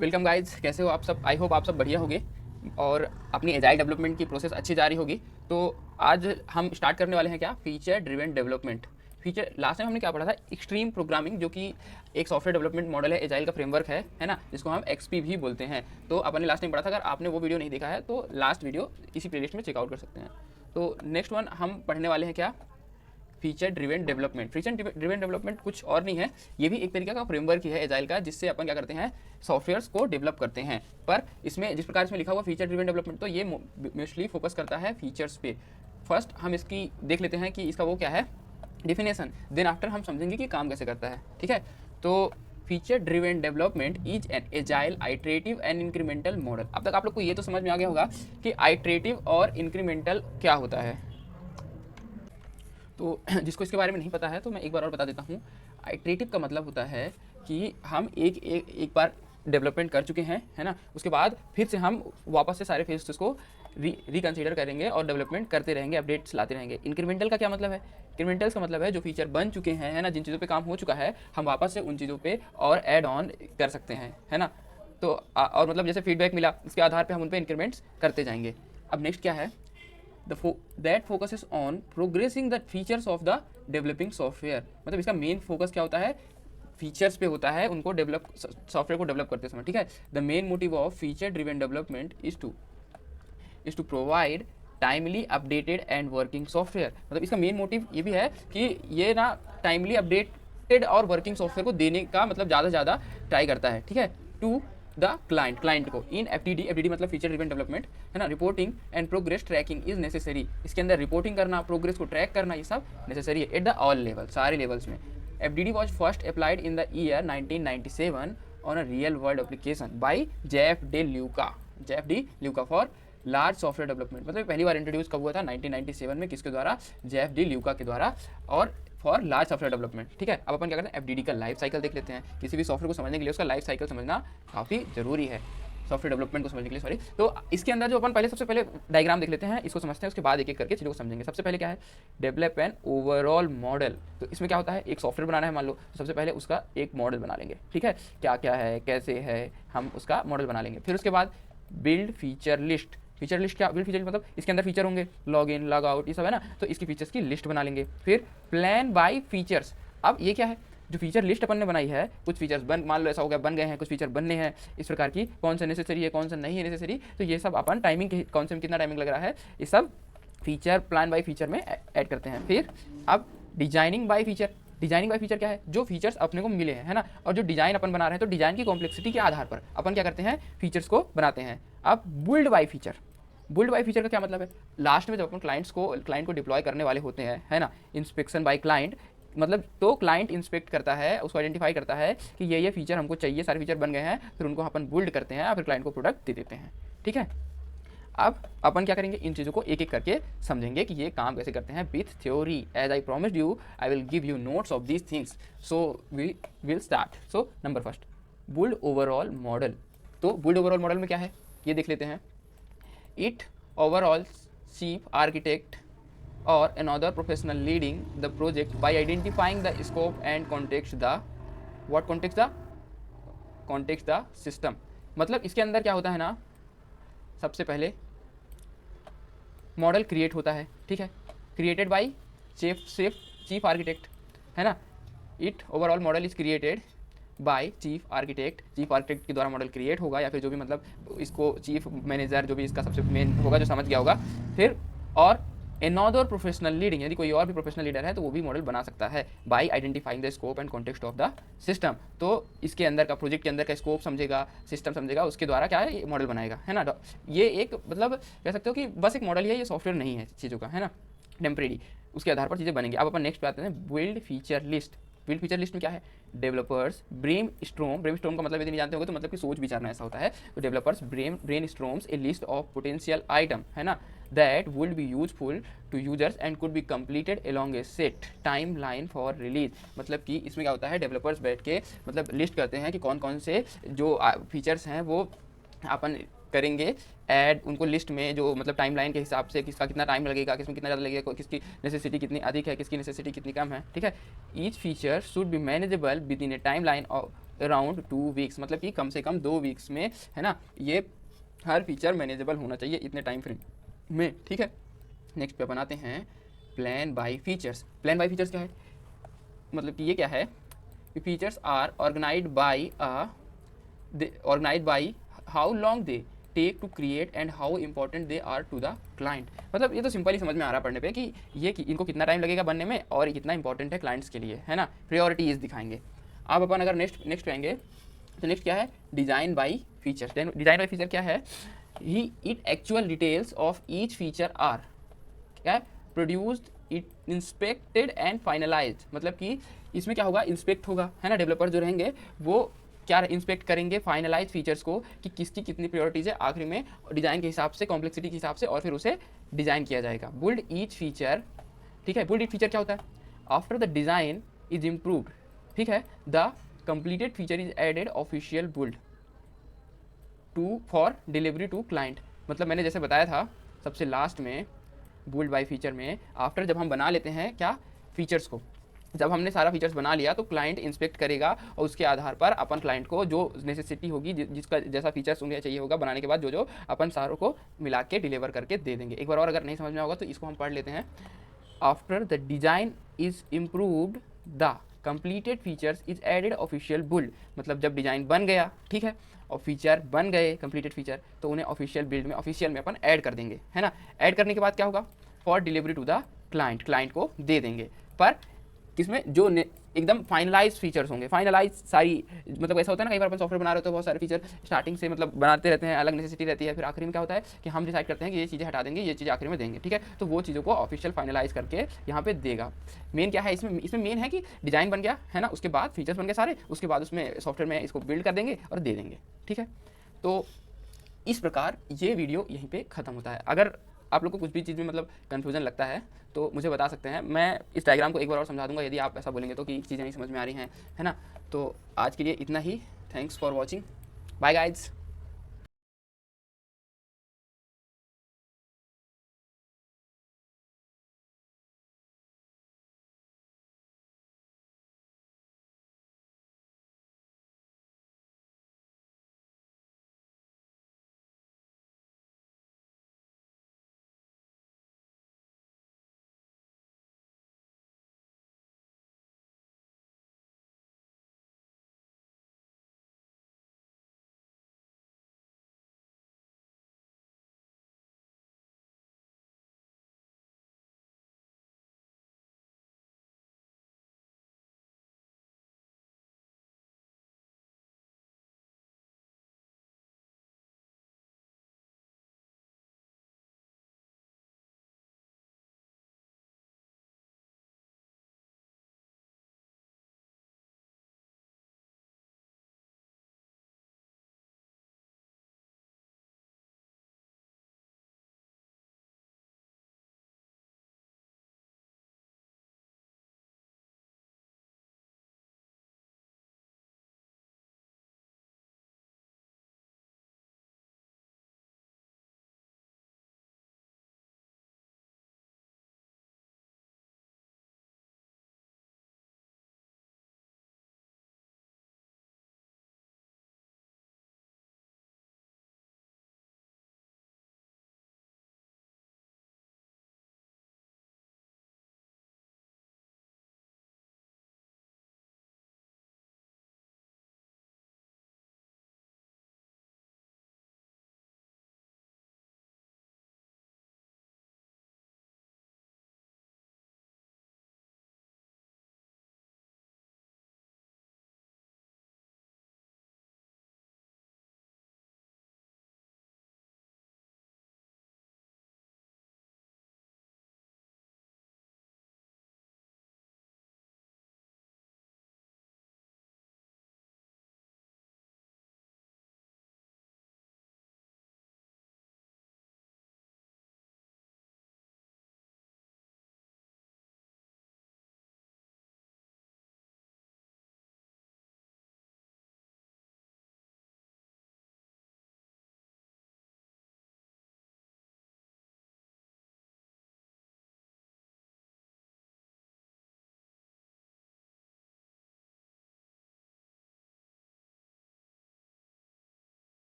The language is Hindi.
वेलकम गाइज, कैसे हो आप सब। आई होप आप सब बढ़िया होगे और अपनी एजाइल डेवलपमेंट की प्रोसेस अच्छी जा रही होगी। तो आज हम स्टार्ट करने वाले हैं क्या, feature driven development. Feature last time हमने क्या पढ़ा था, एक्सट्रीम प्रोग्रामिंग, जो कि एक सॉफ्टवेयर डेवलपमेंट मॉडल है, एजाइल का फ्रेमवर्क है ना, जिसको हम एक्सपी भी बोलते हैं। तो अपन ने लास्ट टाइम पढ़ा था। अगर आपने वो वीडियो नहीं देखा है तो लास्ट वीडियो इसी प्लेलिस्ट में चेकआउट कर सकते हैं। तो नेक्स्ट वन हम पढ़ने वाले हैं क्या, feature driven development. Feature driven development कुछ और नहीं है, ये भी एक तरीके का फ्रेमवर्क ही है एजाइल का, जिससे अपन क्या करते हैं, सॉफ्टवेयर्स को डेवलप करते हैं। पर इसमें जिस प्रकार इसमें लिखा हुआ फीचर ड्रिवन डेवलपमेंट, तो ये मोस्टली फोकस करता है फीचर्स पे। फर्स्ट हम इसकी देख लेते हैं कि इसका वो क्या है, डिफिनेशन। देन आफ्टर हम समझेंगे कि काम कैसे करता है। ठीक है, तो feature driven development is an agile iterative and incremental model. अब तक आप लोग को ये तो समझ में आ गया होगा कि आइट्रेटिव और इंक्रीमेंटल क्या होता है। तो जिसको इसके बारे में नहीं पता है तो मैं एक बार और बता देता हूँ। आइट्रेटिव का मतलब होता है कि हम एक बार डेवलपमेंट कर चुके हैं, है ना, उसके बाद फिर से हम वापस से सारे फेजेस को रिकन्सिडर करेंगे और डेवलपमेंट करते रहेंगे, अपडेट्स लाते रहेंगे। इंक्रीमेंटल का क्या मतलब है, इंक्रीमेंटल्स का मतलब है जो फीचर बन चुके हैं, है ना, जिन चीज़ों पे काम हो चुका है, हम वापस से उन चीज़ों पे और ऐड ऑन कर सकते हैं, है ना। तो और मतलब जैसे फीडबैक मिला, इसके आधार पे हम उन पे इंक्रीमेंट्स करते जाएंगे। अब नेक्स्ट क्या है, that focuses on progressing the features of the developing software। मतलब इसका मेन फोकस क्या होता है, फीचर्स पे होता है, उनको डेवलप, सॉफ्टवेयर को डेवलप करते समय। ठीक है, the main motive of feature driven development is to provide timely updated and working software. मतलब इसका मेन मोटिव ये भी है कि ये ना टाइमली अपडेटेड और वर्किंग सॉफ्टवेयर को देने का मतलब ज़्यादा से ज़्यादा ट्राई करता है। ठीक है, टू द क्लाइंट को इन एफटीडी मतलब फीचर ड्रिवन डेवलपमेंट, है ना। Reporting and progress tracking is necessary. इसके अंदर रिपोर्टिंग करना, प्रोग्रेस को ट्रैक करना, ये सब नेसेसरी है एट द ऑल लेवल, सारे लेवल्स में। FDD was first applied in the year 1997 on a real world application by JF D Luca for large software development. मतलब पहली बार इंट्रोड्यूस कब हुआ था, 1997 में, किसके द्वारा, जेएफ डी ल्यूका के द्वारा, और फॉर लार्ज सॉफ्टवेयर डेवलपमेंट। ठीक है, अब अपन क्या करते हैं, एफडीडी का लाइफ साइकिल देख लेते हैं। किसी भी सॉफ्टवेयर को समझने के लिए उसका लाइफ साइकिल समझना काफ़ी जरूरी है, सॉफ्टवेयर डेवलपमेंट को समझने के लिए, सॉरी। तो इसके अंदर जो अपन पहले सबसे पहले डायग्राम देख लेते हैं, इसको समझते हैं, उसके बाद एक एक करके चीज़ों को समझेंगे। सबसे पहले क्या है, डेवलप एन ओवरऑल मॉडल। तो इसमें क्या होता है, एक सॉफ्टवेयर बनाना है मान लो, तो सबसे पहले उसका एक मॉडल बना लेंगे। ठीक है, क्या क्या है, कैसे है, हम उसका मॉडल बना लेंगे। फिर उसके बाद build feature list. Feature list क्या, बिल्ड फीचर मतलब इसके अंदर फीचर होंगे, लॉग इन लॉग आउट, ये सब है ना, तो इसकी फीचर्स की लिस्ट बना लेंगे। फिर प्लान बाय फीचर्स। अब ये क्या है, जो फीचर लिस्ट अपन ने बनाई है, कुछ फीचर्स बन, मान लो ऐसा हो गया, बन गए हैं, कुछ फीचर बनने हैं, इस प्रकार की, कौन सा नेसेसरी है, कौन सा नहीं है नेसेसरी, तो ये सब अपन टाइमिंग के, कौन से में कितना टाइमिंग लग रहा है, ये सब फीचर प्लान बाय फीचर में ऐड करते हैं। फिर अब designing by feature. Designing by feature क्या है, जो फीचर्स अपने को मिले हैं, है ना, और जो डिजाइन अपन बना रहे हैं, तो डिजाइन की कॉम्प्लेक्सिटी के आधार पर अपन क्या करते हैं, फीचर्स को बनाते हैं। अब build by feature. Build by feature का क्या मतलब है, लास्ट में जब अपन क्लाइंट को डिप्लॉय करने वाले होते हैं, है ना, इंस्पेक्शन बाय क्लाइंट, मतलब तो क्लाइंट इंस्पेक्ट करता है, उसको आइडेंटिफाई करता है कि ये फीचर हमको चाहिए, सारे फीचर बन गए हैं, फिर उनको अपन बुल्ड करते हैं, फिर क्लाइंट को प्रोडक्ट दे देते हैं। ठीक है, अब अपन क्या करेंगे, इन चीज़ों को एक एक करके समझेंगे कि ये काम कैसे करते हैं with theory. As I promised you, I will give you notes of these things, so we will start. So number first, build overall model. तो बुल्ड ओवरऑल मॉडल में क्या है, ये देख लेते हैं। It overall chief architect or another professional leading the project by identifying the scope and context the system। मतलब इसके अंदर क्या होता है ना, सबसे पहले मॉडल क्रिएट होता है। ठीक है, क्रिएटेड बाय चीफ आर्किटेक्ट, है ना। It overall model is created by chief architect के द्वारा मॉडल क्रिएट होगा, या फिर जो भी मतलब इसको चीफ मैनेजर, जो भी इसका सबसे मेन होगा, जो समझ गया होगा। फिर और अनदर प्रोफेशनल लीडिंग, यदि कोई और भी प्रोफेशनल लीडर है तो वो भी मॉडल बना सकता है, bye identifying the scope and context of the system. तो इसके अंदर का, प्रोजेक्ट के अंदर का स्कोप समझेगा, सिस्टम समझेगा, उसके द्वारा क्या है, ये मॉडल बनाएगा, है ना। ये एक मतलब कह सकते हो कि बस एक मॉडल ही है, ये सॉफ्टवेयर नहीं है चीज़ों का, है ना, टेम्परेरी, उसके आधार पर चीज़ें बनेंगी। अब अपन नेक्स्ट पे आते हैं, build feature list. Build feature list में क्या है, डेवलपर्स ब्रेन स्ट्रोम का मतलब यदि नहीं जानते होंगे तो मतलब कि सोच विचारना ऐसा होता है। तो developers brainstorms a list of potential item, है ना, that would be useful to users and could be completed along a set timeline for release. मतलब कि इसमें क्या होता है, डेवलपर्स बैठ के मतलब लिस्ट करते हैं कि कौन कौन से जो फीचर्स हैं वो अपन करेंगे ऐड, उनको लिस्ट में, जो मतलब टाइमलाइन के हिसाब से किसका कितना टाइम लगेगा, किसमें कितना ज़्यादा लगेगा, किसकी नेसेसिटी कितनी अधिक है, किसकी नेसेसिटी कितनी कम है। ठीक है, each feature should be manageable with in A time line around 2 weeks, मतलब कि कम से कम 2 वीक्स में, है ना, ये हर फीचर मैनेजेबल होना चाहिए इतने टाइम फ्रेम में, ठीक है। नेक्स्ट पे बनाते हैं plan by features. Plan by features क्या है, मतलब कि ये क्या है, features are organised by how long they take to create and how important they are to the client. मतलब ये तो सिंपल ही समझ में आ रहा पढ़ने पे कि ये कि इनको कितना टाइम लगेगा बनने में और ये कितना इंपॉर्टेंट है क्लाइंट्स के लिए, है ना। प्रायोरिटीज दिखाएंगे। आप अपन अगर नेक्स्ट पे आएंगे तो नेक्स्ट क्या है, design by features. Design by feature क्या है, he it actual details of each feature are क्या है produced, it inspected and finalised. मतलब कि इसमें क्या होगा, इंस्पेक्ट होगा, है ना, डेवलपर जो रहेंगे वो क्या इंस्पेक्ट करेंगे फाइनलाइज फीचर्स को कि किसकी कितनी प्रायोरिटीज है, आखिरी में डिज़ाइन के हिसाब से, कॉम्प्लेक्सिटी के हिसाब से, और फिर उसे डिज़ाइन किया जाएगा। बुल्ड ईच फीचर, ठीक है। बुल्ड ईच फीचर क्या होता है, after the design is improved, ठीक है, the completed feature is added official build to for delivery to client. मतलब मैंने जैसे बताया था सबसे लास्ट में, बुल्ड बाय फीचर में आफ्टर जब हम बना लेते हैं क्या फीचर्स को, जब हमने सारा फीचर्स बना लिया तो क्लाइंट इंस्पेक्ट करेगा और उसके आधार पर अपन क्लाइंट को जो नेसेसिटी होगी, जिसका जैसा फीचर्स उन्हें चाहिए होगा बनाने के बाद, जो अपन सारों को मिला के डिलीवर करके दे देंगे। एक बार और अगर नहीं समझ में होगा तो इसको हम पढ़ लेते हैं। After the design is improved the completed features is added official build. मतलब जब डिज़ाइन बन गया, ठीक है, और फीचर बन गए कंप्लीटेड फीचर, तो उन्हें ऑफिशियल बिल्ड में, ऑफिशियल में अपन ऐड कर देंगे, है ना। ऐड करने के बाद क्या होगा, for delivery to the client, client को दे देंगे। पर किसमें, जो एकदम फाइनलाइज फीचर्स होंगे, फाइनलाइज सारी, मतलब ऐसा होता है ना, कई बार अपन सॉफ्टवेयर बना रहे होते हैं, बहुत सारे फीचर स्टार्टिंग से मतलब बनाते रहते हैं, अलग नेसेसिटी रहती है, फिर आखिरी में क्या होता है कि हम डिसाइड करते हैं कि ये चीज़ें हटा देंगे, ये चीज़ें आखिरी में देंगे, ठीक है। तो वो चीज़ों को ऑफिशियल फाइनलाइज करके यहाँ पे देगा। मेन क्या है इसमें मेन है कि डिज़ाइन बन गया, है ना, उसके बाद फीचर्स बन गए सारे, उसके बाद उसमें सॉफ्टवेयर में इसको बिल्ड कर देंगे और दे देंगे, ठीक है। तो इस प्रकार ये वीडियो यहीं पे ख़त्म होता है। अगर आप लोग को कुछ भी चीज़ में मतलब कन्फ्यूजन लगता है तो मुझे बता सकते हैं, मैं इस डायग्राम को एक बार और समझा दूंगा यदि आप ऐसा बोलेंगे तो कि चीज़ें नहीं समझ में आ रही हैं, है ना। तो आज के लिए इतना ही, thanks for watching, bye guys.